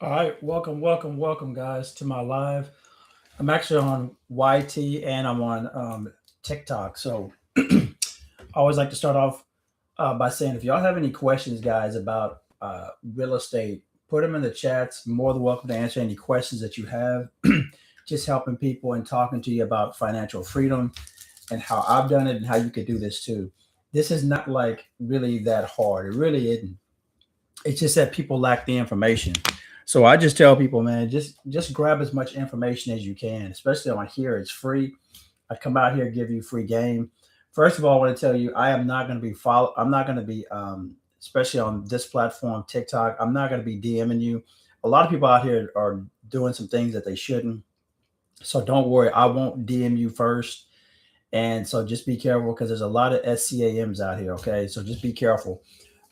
All right, welcome, guys, to my live. I'm actually on YT and I'm on TikTok. So I always like to start off by saying if y'all have any questions, guys, about real estate, put them in the chats. More than welcome to answer any questions that you have. Just helping people and talking to you about financial freedom and how I've done it and how you could do this too. This is not like really that hard. It really isn't. It's just that people lack the information. So I just tell people, man, just grab as much information as you can, especially on here. It's free. I come out here give you free game. First of all, I want to tell you, I am not going to be follow. I'm not going to be, especially on this platform, TikTok. I'm not going to be DMing you. A lot of people out here are doing some things that they shouldn't. So don't worry, I won't DM you first. And so just be careful because there's a lot of SCAMs out here. Okay, so just be careful.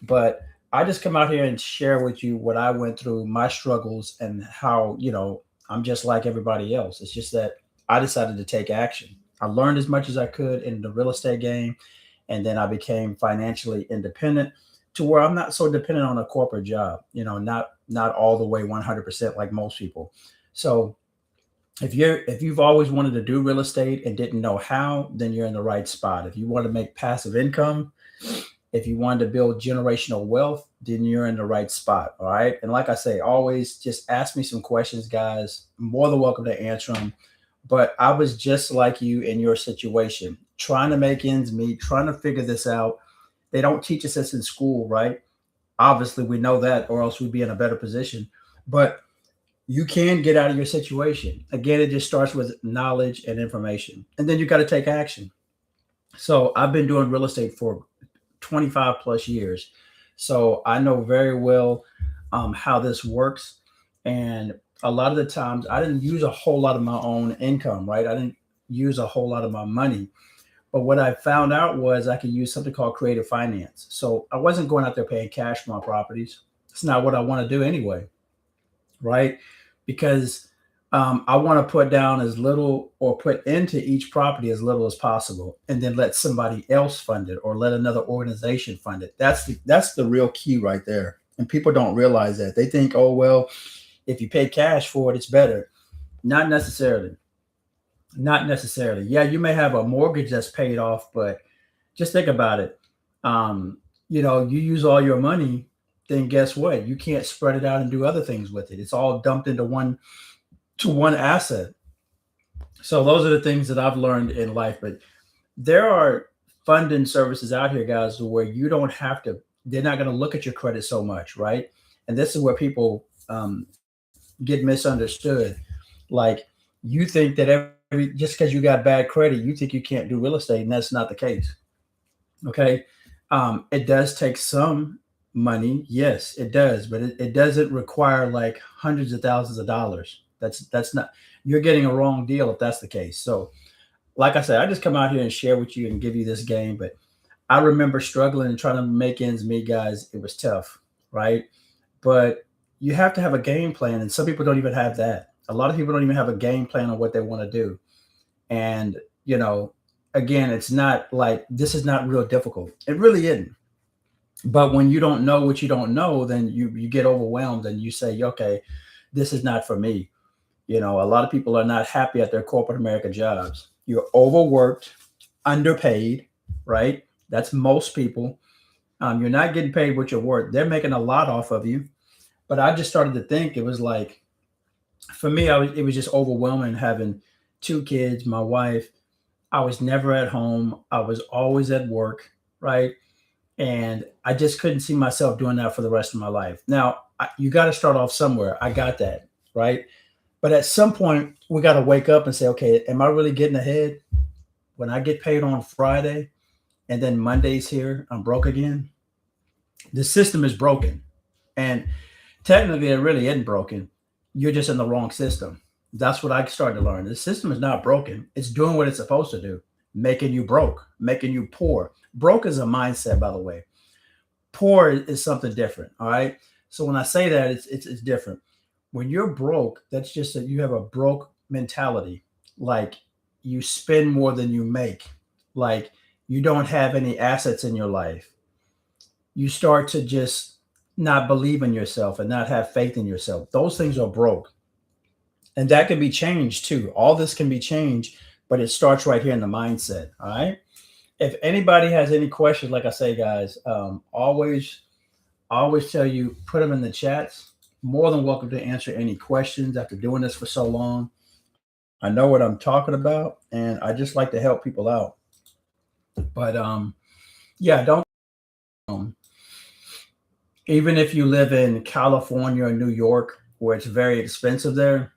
But I just come out here and share with you what I went through, my struggles, and how, I'm just like everybody else. It's just that I decided to take action. I learned as much as I could in the real estate game, and then I became financially independent to where I'm not so dependent on a corporate job, not all the way 100% like most people. So if you've always wanted to do real estate and didn't know how, then you're in the right spot. If you want to make passive income, if you wanted to build generational wealth, then you're in the right spot. All right. And like I say, always just ask me some questions, guys. I'm more than welcome to answer them. But I was just like you in your situation, trying to make ends meet, trying to figure this out. They don't teach us this in school, right? Obviously, we know that, or else we'd be in a better position. But you can get out of your situation. Again, it just starts with knowledge and information. And then you got to take action. So I've been doing real estate for 25 plus years. So I know very well how this works. And a lot of the times I didn't use a whole lot of my own income, right? I didn't use a whole lot of my money. But what I found out was I could use something called creative finance. So I wasn't going out there paying cash for my properties. It's not what I want to do anyway, right? Because I want to put down as little or put into each property as little as possible, and then let somebody else fund it or let another organization fund it. That's the real key right there. And people don't realize that. They think, oh well, if you pay cash for it, it's better. Not necessarily. Not necessarily. Yeah, you may have a mortgage that's paid off, but just think about it. You use all your money, then guess what? You can't spread it out and do other things with it. It's all dumped into one asset. So those are the things that I've learned in life. But there are funding services out here, guys, where you don't have to. They're not going to look at your credit so much, right? And this is where people get misunderstood. Like you think that every just because you got bad credit, you think you can't do real estate, and that's not the case. Okay, it does take some money, yes, it does, but it doesn't require like hundreds of thousands of dollars. That's not. You're getting a wrong deal if that's the case. So like I said, I just come out here and share with you and give you this game. But I remember struggling and trying to make ends meet, guys. It was tough, right? But you have to have a game plan, and some people don't even have that. A lot of people don't even have a game plan on what they want to do. And you know, again, it's not like this is not real difficult. It really isn't. But when you don't know what you don't know, then you get overwhelmed and you say, okay, this is not for me. A lot of people are not happy at their corporate America jobs. You're overworked, underpaid, right? That's most people. You're not getting paid what you're worth. They're making a lot off of you. But I just started to think it was like, for me, it was just overwhelming having two kids, my wife. I was never at home. I was always at work, right? And I just couldn't see myself doing that for the rest of my life. Now, you got to start off somewhere. I got that, right? But at some point, we got to wake up and say, okay, am I really getting ahead? When I get paid on Friday and then Monday's here, I'm broke again. The system is broken. And technically, it really isn't broken. You're just in the wrong system. That's what I started to learn. The system is not broken, it's doing what it's supposed to do, making you broke, making you poor. Broke is a mindset, by the way. Poor is something different. All right. So when I say that, it's different. When you're broke, that's just that you have a broke mentality. Like you spend more than you make. Like you don't have any assets in your life. You start to just not believe in yourself and not have faith in yourself. Those things are broke. And that can be changed too. All this can be changed, but it starts right here in the mindset. All right. If anybody has any questions, like I say, guys, always tell you, put them in the chats. More than welcome to answer any questions after doing this for so long. I know what I'm talking about, and I just like to help people out. But yeah, don't even if you live in California or New York, where it's very expensive there,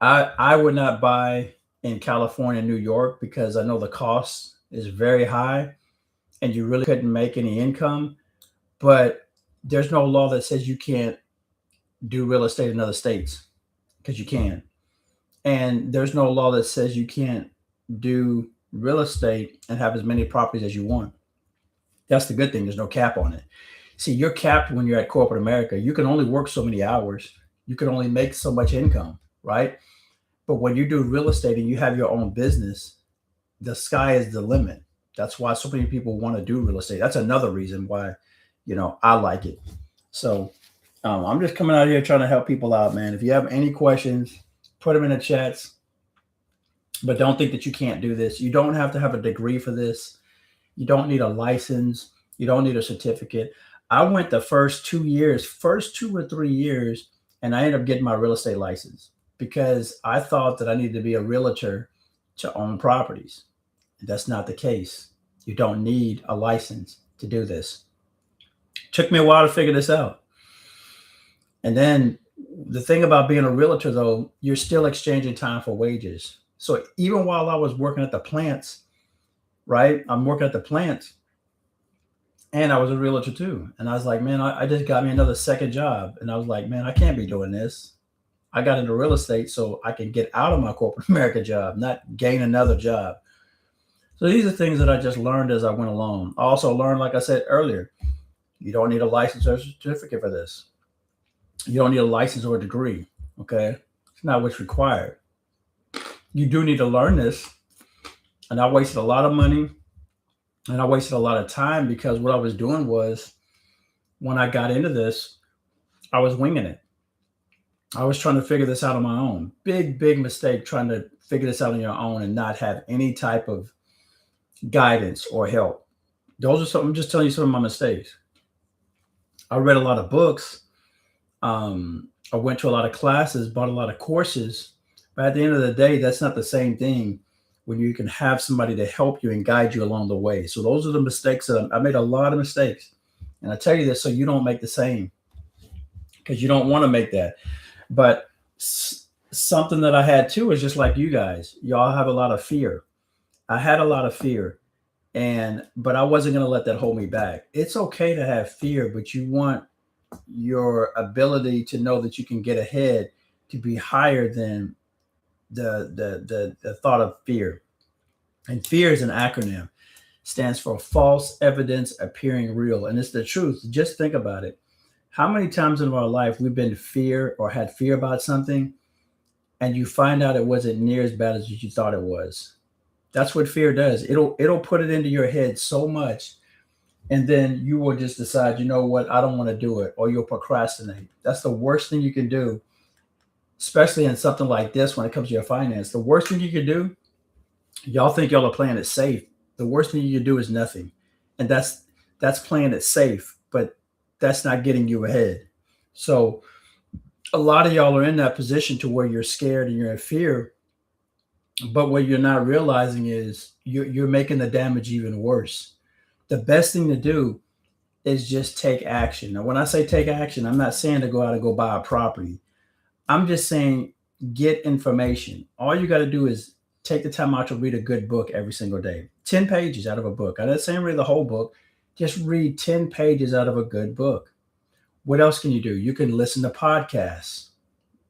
I would not buy in California, New York, because I know the cost is very high, and you really couldn't make any income. But there's no law that says you can't do real estate in other states, because you can. And there's no law that says you can't do real estate and have as many properties as you want. That's the good thing. There's no cap on it. See, you're capped when you're at corporate America. You can only work so many hours. You can only make so much income, right? But when you do real estate and you have your own business, the sky is the limit. That's why so many people want to do real estate. That's another reason why, I like it. So I'm just coming out here trying to help people out, man. If you have any questions, put them in the chats. But don't think that you can't do this. You don't have to have a degree for this. You don't need a license. You don't need a certificate. I went the first 2 years, first 2 or 3 years, and I ended up getting my real estate license because I thought that I needed to be a realtor to own properties. That's not the case. You don't need a license to do this. Took me a while to figure this out. And then the thing about being a realtor, though, you're still exchanging time for wages. So even while I was working at the plants, right? I'm working at the plants and I was a realtor too. And I was like, man, I just got me another second job. And I was like, man, I can't be doing this. I got into real estate so I can get out of my corporate America job, not gain another job. So these are things that I just learned as I went along. I also learned, like I said earlier, you don't need a license or a certificate for this. You don't need a license or a degree. Okay. It's not what's required. You do need to learn this. And I wasted a lot of money and I wasted a lot of time because what I was doing was when I got into this, I was winging it. I was trying to figure this out on my own. Big mistake trying to figure this out on your own and not have any type of guidance or help. Those are some, I'm just telling you some of my mistakes. I read a lot of books. I went to a lot of classes, bought a lot of courses. But at the end of the day, that's not the same thing when you can have somebody to help you and guide you along the way. So those are the mistakes that I made a lot of mistakes. And I tell you this so you don't make the same because you don't want to make that. But something that I had too is just like you guys, y'all have a lot of fear. I had a lot of fear but I wasn't going to let that hold me back. It's okay to have fear, but you want your ability to know that you can get ahead to be higher than the thought of fear. And fear is an acronym, stands for false evidence appearing real. And it's the truth. Just think about it. How many times in our life we've been fear or had fear about something and you find out it wasn't near as bad as you thought it was? That's what fear does. It'll put it into your head so much and then you will just decide, you know what, I don't want to do it, or you'll procrastinate. That's the worst thing you can do, especially in something like this when it comes to your finance. The worst thing you can do, y'all think y'all are playing it safe. The worst thing you can do is nothing. And that's playing it safe, but that's not getting you ahead. So a lot of y'all are in that position to where you're scared and you're in fear. But what you're not realizing is you're making the damage even worse. The best thing to do is just take action. Now, when I say take action, I'm not saying to go out and go buy a property. I'm just saying get information. All you got to do is take the time out to read a good book every single day. 10 pages out of a book. I'm not saying read the whole book. Just read 10 pages out of a good book. What else can you do? You can listen to podcasts.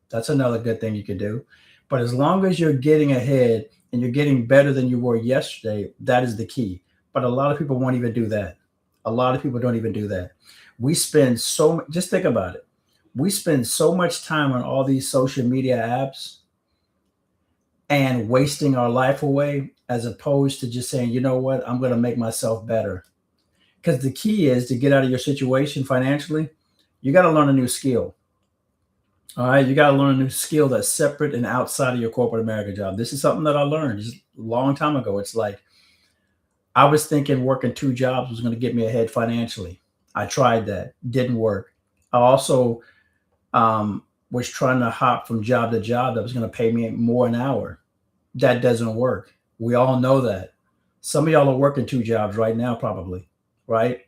That's another good thing you can do. But as long as you're getting ahead and you're getting better than you were yesterday, that is the key. But a lot of people won't even do that. A lot of people don't even do that. We spend just think about it. We spend so much time on all these social media apps and wasting our life away as opposed to just saying, you know what, I'm going to make myself better. Because the key is to get out of your situation financially, you got to learn a new skill. All right, you got to learn a new skill that's separate and outside of your corporate America job. This is something that I learned just a long time ago. It's like I was thinking working two jobs was going to get me ahead financially. I tried that, didn't work. I also was trying to hop from job to job that was going to pay me more an hour. That doesn't work. We all know that. Some of y'all are working two jobs right now, probably, right?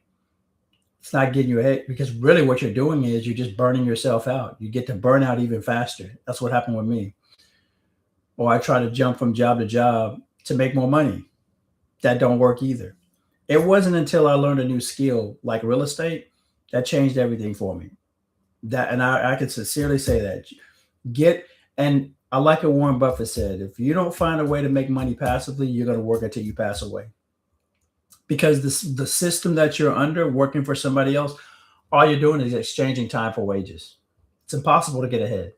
It's not getting you ahead because really what you're doing is you're just burning yourself out. You get to burn out even faster. That's what happened with me. Or I try to jump from job to job to make more money. That don't work either. It wasn't until I learned a new skill like real estate that changed everything for me. That and I can sincerely say that. Get and I like what Warren Buffett said, if you don't find a way to make money passively, you're going to work until you pass away. Because the system that you're under, working for somebody else, all you're doing is exchanging time for wages. It's impossible to get ahead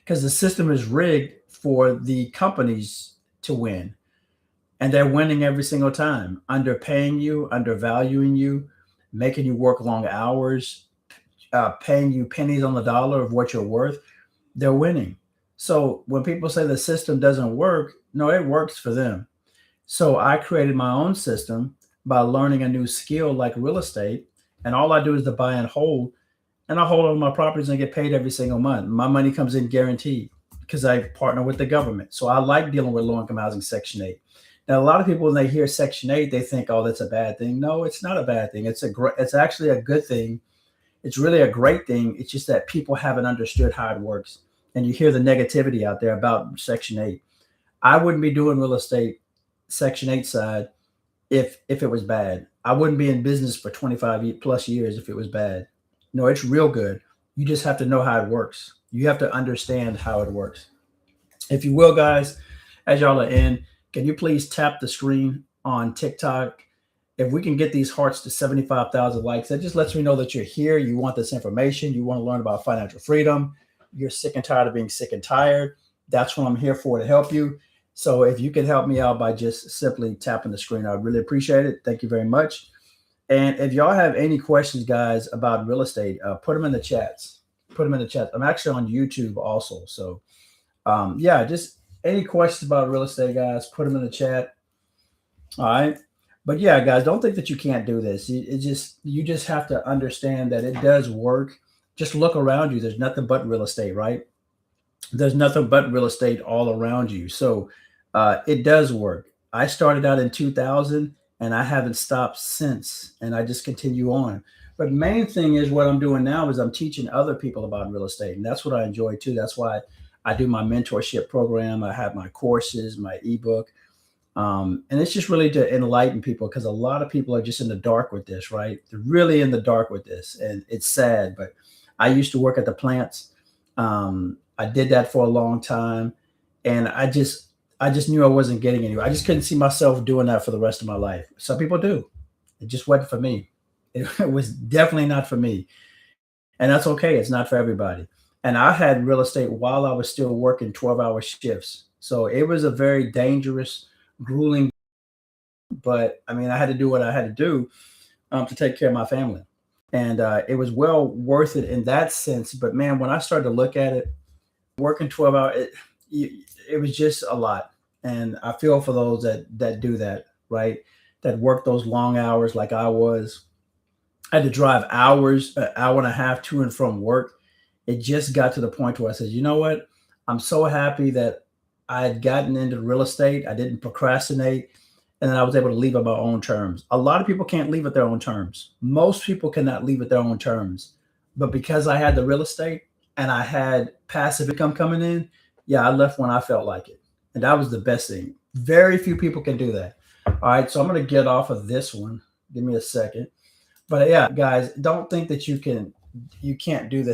because the system is rigged for the companies to win, and they're winning every single time, underpaying you, undervaluing you, making you work long hours, paying you pennies on the dollar of what you're worth. They're winning. So when people say the system doesn't work, no, it works for them. So I created my own system by learning a new skill like real estate. And all I do is to buy and hold, and I hold on my properties and get paid every single month. My money comes in guaranteed because I partner with the government. So I like dealing with low income housing Section 8. Now, a lot of people, when they hear Section 8, they think, oh, that's a bad thing. No, it's not a bad thing. It's actually a good thing. It's really a great thing. It's just that people haven't understood how it works. And you hear the negativity out there about Section 8. I wouldn't be doing real estate Section 8 side if it was bad. I wouldn't be in business for 25 plus years if it was bad. No, it's real good. You just have to know how it works. You have to understand how it works. If you will, guys, as y'all are in, can you please tap the screen on TikTok? If we can get these hearts to 75,000 likes, that just lets me know that you're here. You want this information. You want to learn about financial freedom. You're sick and tired of being sick and tired. That's what I'm here for, to help you. So if you can help me out by just simply tapping the screen, I'd really appreciate it. Thank you very much. And if y'all have any questions, guys, about real estate, put them in the chats. Put them in the chat. I'm actually on YouTube also. So yeah, just any questions about real estate, guys, put them in the chat. All right. But yeah, guys, don't think that you can't do this. You just have to understand that it does work. Just look around you. There's nothing but real estate, right? There's nothing but real estate all around you. So it does work. I started out in 2000 and I haven't stopped since. And I just continue on. But main thing is what I'm doing now is I'm teaching other people about real estate. And that's what I enjoy too. That's why I do my mentorship program. I have my courses, my ebook. And it's just really to enlighten people because a lot of people are just in the dark with this, right? They're really in the dark with this. And it's sad, but I used to work at the plants. I did that for a long time. And I just knew I wasn't getting anywhere. I just couldn't see myself doing that for the rest of my life. Some people do. It just wasn't for me. It was definitely not for me. And that's okay. It's not for everybody. And I had real estate while I was still working 12-hour shifts. So it was a very dangerous, grueling, but I mean, I had to do what I had to do to take care of my family. And it was well worth it in that sense. But man, when I started to look at it, working 12 hours, it was just a lot. And I feel for those that do that, right? That work those long hours like I was. I had to drive hours, an hour and a half to and from work. It just got to the point where I said, you know what? I'm so happy that I had gotten into real estate. I didn't procrastinate. And then I was able to leave on my own terms. A lot of people can't leave at their own terms. Most people cannot leave at their own terms. But because I had the real estate and I had passive income coming in, yeah, I left when I felt like it. And that was the best thing. Very few people can do that. All right, so I'm going to get off of this one. Give me a second. But yeah, guys, don't think that you can't do this.